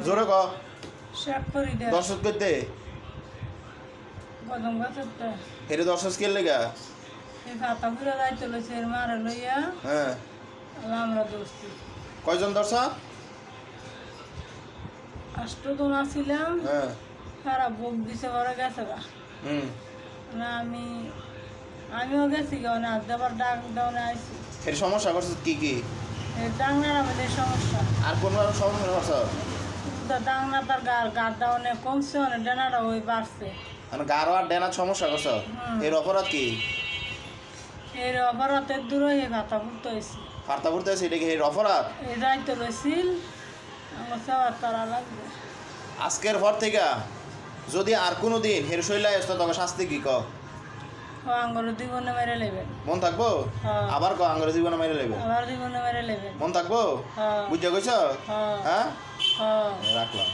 জোরে ক শেখ করি দে দর্শক করতে গদম গাছটা হেরে দর্শক কে লেগা এই ভাতা পুরো যাইতে লইছে এর মারে লইয়া হ্যাঁ আমরা দোস্তি কয়জন দর্শক 8 জন আসছিলাম হ্যাঁ সারা বুক দিছে পরে গেছে গা হুম না আমিও গেছি গা না আবার ডাক দাওনে আইছি এর সমস্যা করছে কি কি এই ডাংনার আমাদের সমস্যা আর কোন সমস্যা করছ ডাংনা তার গার দাওনে কমছে অনেক ডানাটা ওই বাড়ছে মানে গারো আর ডেনার সমস্যা করছ এর অপরাধ কি এর অপরাধের দূরে এই ভাতা ফুটতে হয়েছে ফার্তা ফুটতে আছে এটা কি এর অপরাধ এই দায়িত্ব লইছিল আমার সবার তারা লাগবে আজকের পর থেকে যদি আর কোনো দিন হের শৈলা আসতো তবে শাস্তি কি ক আঙ্গুর জীবনে মেরে নেবেন মন থাকবো হ্যাঁ। আবার ক আঙ্গুর জীবনে মাইরে লেবে আবার জীবনে মেরে নেবেন মন থাকবো হ্যাঁ বুঝতে কইছ হ্যাঁ হ্যাঁ হ্যাঁ রাখলাম